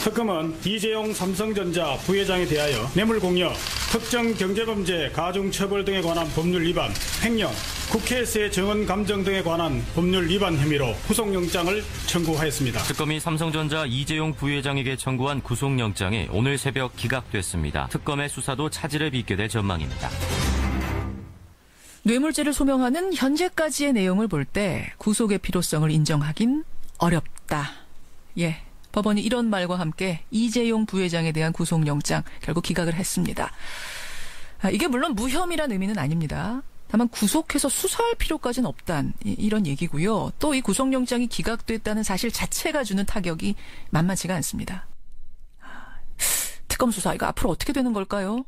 특검은 이재용 삼성전자 부회장에 대하여 뇌물공여, 특정 경제범죄, 가중처벌 등에 관한 법률 위반, 횡령, 국회에서의 정언 감정 등에 관한 법률 위반 혐의로 구속영장을 청구하였습니다. 특검이 삼성전자 이재용 부회장에게 청구한 구속영장이 오늘 새벽 기각됐습니다. 특검의 수사도 차질을 빚게 될 전망입니다. 뇌물죄를 소명하는 현재까지의 내용을 볼 때 구속의 필요성을 인정하긴 어렵다. 예, 법원이 이런 말과 함께 이재용 부회장에 대한 구속영장 결국 기각을 했습니다. 이게 물론 무혐의란 의미는 아닙니다. 다만 구속해서 수사할 필요까지는 없단 이런 얘기고요. 또 이 구속영장이 기각됐다는 사실 자체가 주는 타격이 만만치가 않습니다. 특검 수사 이거 앞으로 어떻게 되는 걸까요?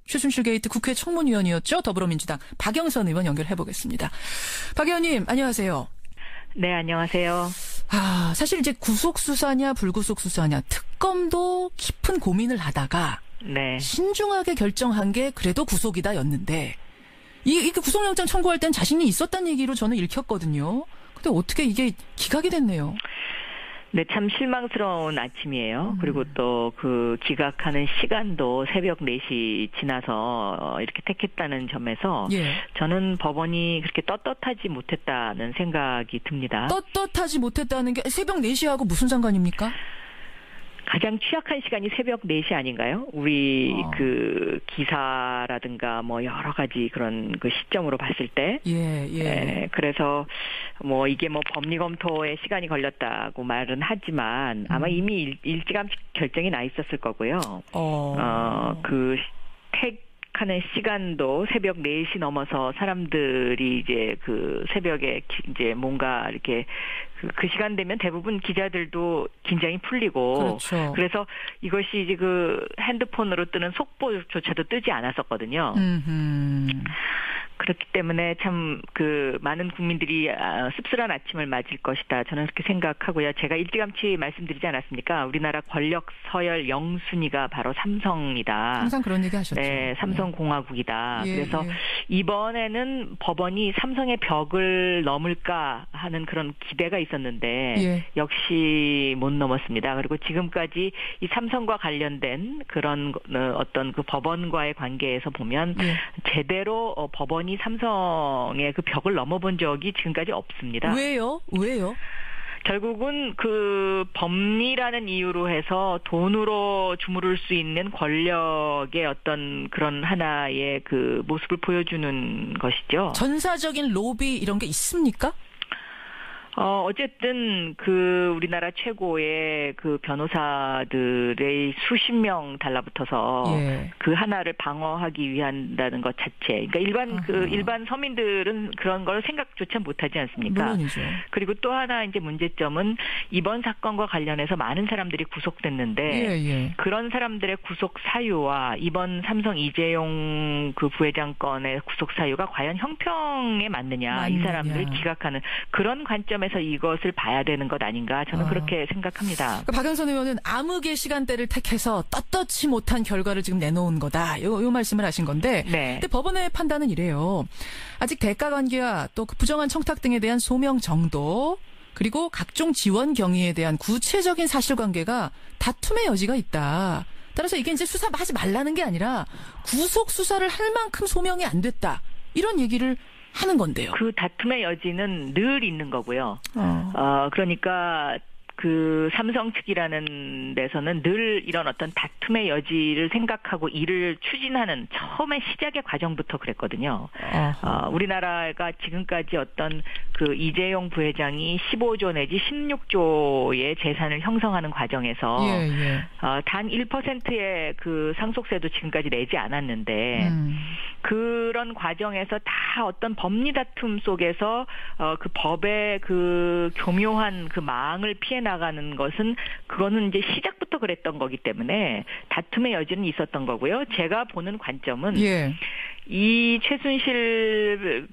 최순실 게이트 국회 청문위원이었죠. 더불어민주당 박영선 의원 연결해보겠습니다. 박 의원님 안녕하세요. 네, 안녕하세요. 사실 이제 구속 수사냐 불구속 수사냐 특검도 깊은 고민을 하다가 네. 신중하게 결정한 게 그래도 구속이다였는데 이게 구속영장 청구할 땐 자신이 있었다는 얘기로 저는 읽혔거든요. 근데 어떻게 이게 기각이 됐네요. 네, 참 실망스러운 아침이에요. 그리고 또 그 기각하는 시간도 새벽 4시 지나서 이렇게 택했다는 점에서 예. 저는 법원이 그렇게 떳떳하지 못했다는 생각이 듭니다. 떳떳하지 못했다는 게 새벽 4시하고 무슨 상관입니까? 가장 취약한 시간이 새벽 4시 아닌가요? 우리 그 기사라든가 뭐 여러 가지 그런 그 시점으로 봤을 때. 예. 네, 그래서 뭐 이게 뭐 법리 검토에 시간이 걸렸다고 말은 하지만 아마 이미 일찌감치 결정이 나 있었을 거고요. 그 택하는 시간도 새벽 4시 넘어서 사람들이 이제 그 새벽에 이제 뭔가 이렇게 그 시간 되면 대부분 기자들도 긴장이 풀리고 그렇죠. 그래서 이것이 이제 그 핸드폰으로 뜨는 속보조차도 뜨지 않았었거든요. 그렇기 때문에 참 그 많은 국민들이 씁쓸한 아침을 맞을 것이다. 저는 그렇게 생각하고요. 제가 일찌감치 말씀드리지 않았습니까? 우리나라 권력 서열 0순위가 바로 삼성이다. 항상 그런 얘기 하셨죠. 네, 삼성공화국이다. 예, 그래서 이번에는 법원이 삼성의 벽을 넘을까 하는 그런 기대가 있었는데 예. 역시 못 넘었습니다. 그리고 지금까지 이 삼성과 관련된 그런 어떤 그 법원과의 관계에서 보면 제대로 법원이 삼성의 그 벽을 넘어본 적이 지금까지 없습니다. 왜요? 결국은 그 법리라는 이유로 해서 돈으로 주무를 수 있는 권력의 어떤 그런 하나의 그 모습을 보여주는 것이죠. 전사적인 로비 이런 게 있습니까? 어쨌든 그 우리나라 최고의 그 변호사들의 수십 명 달라붙어서 그 하나를 방어하기 위한다는 것 자체. 그러니까 일반 서민들은 그런 걸 생각조차 못하지 않습니까? 물론이죠. 그리고 또 하나 이제 문제점은 이번 사건과 관련해서 많은 사람들이 구속됐는데 그런 사람들의 구속 사유와 이번 삼성 이재용 그 부회장 건의 구속 사유가 과연 형평에 맞느냐. 이 사람들 기각하는 그런 관점 에서 이것을 봐야 되는 것 아닌가 저는 그렇게 생각합니다. 그러니까 박영선 의원은 암흑의 시간대를 택해서 떳떳지 못한 결과를 지금 내놓은 거다. 요 말씀을 하신 건데 네. 근데 법원의 판단은 이래요. 아직 대가 관계와 또 그 부정한 청탁 등에 대한 소명 정도 그리고 각종 지원 경위에 대한 구체적인 사실관계가 다툼의 여지가 있다. 따라서 이게 이제 수사하지 말라는 게 아니라 구속 수사를 할 만큼 소명이 안 됐다. 이런 얘기를 하는 건데요. 그 다툼의 여지는 늘 있는 거고요. 그러니까 그 삼성 측이라는 데서는 늘 이런 어떤 다툼의 여지를 생각하고 일을 추진하는 처음에 시작의 과정부터 그랬거든요. 우리나라가 지금까지 어떤 그 이재용 부회장이 15조 내지 16조의 재산을 형성하는 과정에서 단 1%의 그 상속세도 지금까지 내지 않았는데 그런 과정에서 다 어떤 법리 다툼 속에서 그 법의 그 교묘한 그 망을 피해 나가는 것은 그거는 이제 시작부터 그랬던 거기 때문에 다툼의 여지는 있었던 거고요. 제가 보는 관점은 이 최순실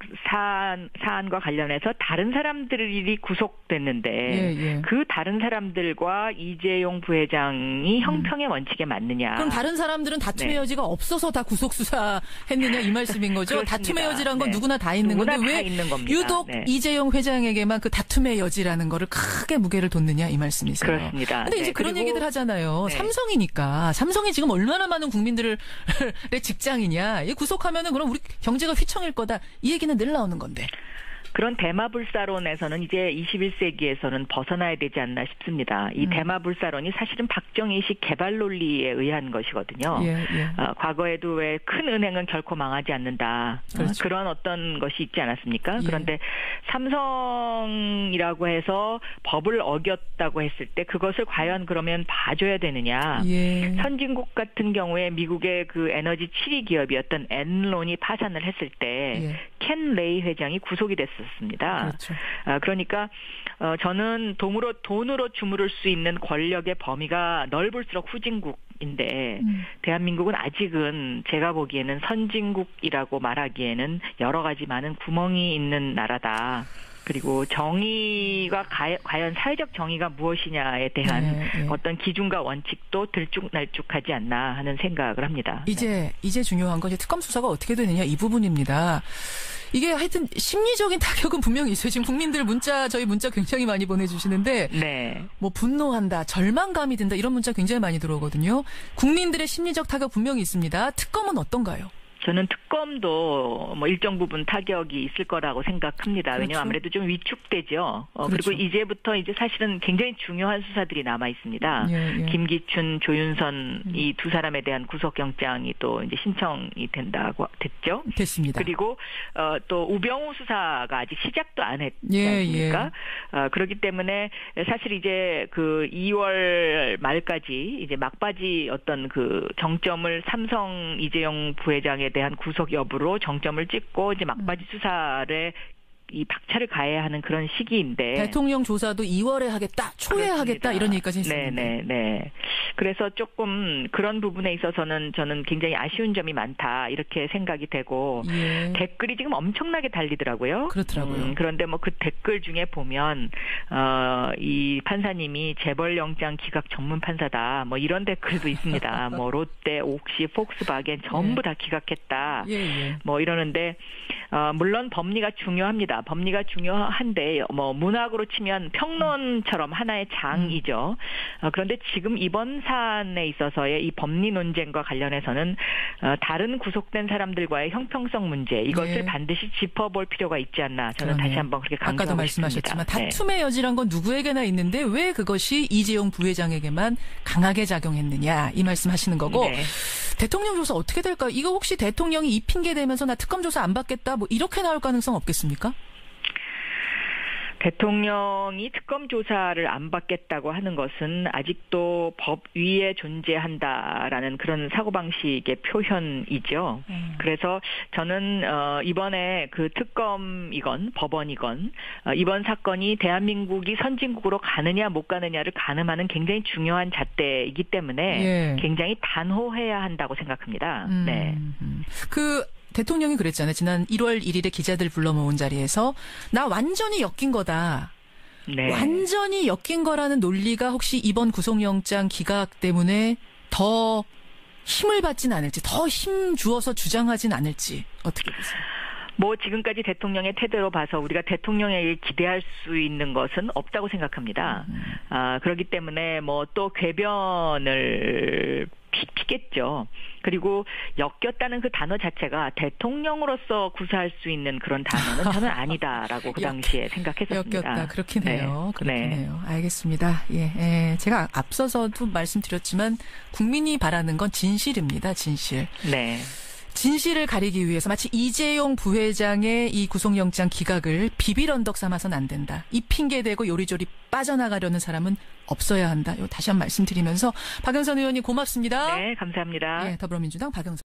사안과 관련해서 다른 사람들이 구속됐는데 그 다른 사람들과 이재용 부회장이 형평의 원칙에 맞느냐. 그럼 다른 사람들은 다툼의 여지가 없어서 다 구속 수사했느냐 이 말씀인 거죠? 그렇습니다. 다툼의 여지란 건 누구나 다 있는 건데 왜 유독 이재용 회장에게만 그 다툼의 여지라는 거를 크게 무게를 뒀느냐 이 말씀이세요. 그렇습니다. 근데 이제 그런 얘기들 하잖아요. 삼성이니까 삼성이 지금 얼마나 많은 국민들의 직장이냐. 이 구속하면은 그럼 우리 경제가 휘청일 거다. 이 얘기는 늘 나오는 건데. 그런 대마불사론에서는 이제 21세기에서는 벗어나야 되지 않나 싶습니다. 이 대마불사론이 사실은 박정희식 개발 논리에 의한 것이거든요. 과거에도 왜 큰 은행은 결코 망하지 않는다. 그렇죠. 그런 어떤 것이 있지 않았습니까? 그런데 삼성이라고 해서 법을 어겼다고 했을 때 그것을 과연 그러면 봐줘야 되느냐. 선진국 같은 경우에 미국의 그 에너지 7위 기업이었던 엔론이 파산을 했을 때 켄 레이 회장이 구속이 됐었습니다. 그렇죠. 그러니까 저는 돈으로 주무를 수 있는 권력의 범위가 넓을수록 후진국인데 대한민국은 아직은 제가 보기에는 선진국이라고 말하기에는 여러 가지 많은 구멍이 있는 나라다. 그리고 정의가 과연 사회적 정의가 무엇이냐에 대한 어떤 기준과 원칙도 들쭉날쭉하지 않나 하는 생각을 합니다. 이제 중요한 건 특검 수사가 어떻게 되느냐 이 부분입니다. 이게 하여튼 심리적인 타격은 분명히 있어요. 지금 국민들 저희 문자 굉장히 많이 보내주시는데 뭐 분노한다, 절망감이 든다 이런 문자 굉장히 많이 들어오거든요. 국민들의 심리적 타격 분명히 있습니다. 특검은 어떤가요? 저는 특검도 뭐 일정 부분 타격이 있을 거라고 생각합니다. 그렇죠. 왜냐하면 아무래도 좀 위축되죠. 그렇죠. 그리고 이제부터 이제 사실은 굉장히 중요한 수사들이 남아 있습니다. 김기춘, 조윤선 이 두 사람에 대한 구속영장이 또 이제 신청이 됐죠. 됐습니다. 그리고 또 우병우 수사가 아직 시작도 안 했지 않습니까? 그렇기 때문에 사실 이제 그 2월 말까지 이제 막바지 어떤 그 정점을 삼성 이재용 부회장에 대한 구속 여부로 정점을 찍고 이제 막바지 수사를 이 박차를 가해야 하는 그런 시기인데 대통령 조사도 2월에 하겠다, 초에 그렇습니다. 하겠다 이런 얘기까지 있었는데. 네. 그래서 조금 그런 부분에 있어서는 저는 굉장히 아쉬운 점이 많다 이렇게 생각이 되고 댓글이 지금 엄청나게 달리더라고요. 그렇더라고요. 그런데 뭐 그 댓글 중에 보면 이 판사님이 재벌영장 기각 전문 판사다 뭐 이런 댓글도 있습니다. 뭐 롯데, 옥시, 폭스바겐 전부 다 기각했다. 뭐 이러는데 물론 법리가 중요합니다. 법리가 중요한데 뭐 문학으로 치면 평론처럼 하나의 장이죠. 그런데 지금 이번 사안에 있어서의 이 법리 논쟁과 관련해서는 다른 구속된 사람들과의 형평성 문제 이것을 반드시 짚어볼 필요가 있지 않나 저는 다시 한번 그렇게 강조하고 아까도 말씀하셨지만 싶습니다. 다툼의 여지란 건 누구에게나 있는데 왜 그것이 이재용 부회장에게만 강하게 작용했느냐 이 말씀하시는 거고 대통령 조사 어떻게 될까요? 이거 혹시 대통령이 이 핑계 대면서 나 특검 조사 안 받겠다 뭐 이렇게 나올 가능성 없겠습니까? 대통령이 특검 조사를 안 받겠다고 하는 것은 아직도 법 위에 존재한다라는 그런 사고방식의 표현이죠. 그래서 저는 이번에 그 특검이건 법원이건 이번 사건이 대한민국이 선진국으로 가느냐 못 가느냐를 가늠하는 굉장히 중요한 잣대이기 때문에 굉장히 단호해야 한다고 생각합니다. 대통령이 그랬잖아요. 지난 1월 1일에 기자들 불러 모은 자리에서 나 완전히 엮인 거다. 완전히 엮인 거라는 논리가 혹시 이번 구속영장 기각 때문에 더 힘을 받진 않을지, 더 힘 주어서 주장하진 않을지 어떻게 보세요? 뭐 지금까지 대통령의 태도로 봐서 우리가 대통령에게 기대할 수 있는 것은 없다고 생각합니다. 그렇기 때문에 뭐 또 궤변을 피겠죠. 그리고 엮였다는 그 단어 자체가 대통령으로서 구사할 수 있는 그런 단어는 저는 아니다라고 그 당시에 생각했었습니다. 엮였다. 그렇긴 해요. 그렇긴 해요. 알겠습니다. 제가 앞서서도 말씀드렸지만 국민이 바라는 건 진실입니다. 진실. 진실을 가리기 위해서 마치 이재용 부회장의 이 구속영장 기각을 비빌언덕 삼아서는 안 된다. 이 핑계 대고 요리조리 빠져나가려는 사람은 없어야 한다. 이거 다시 한번 말씀드리면서 박영선 의원님 고맙습니다. 네, 감사합니다. 더불어민주당 박영선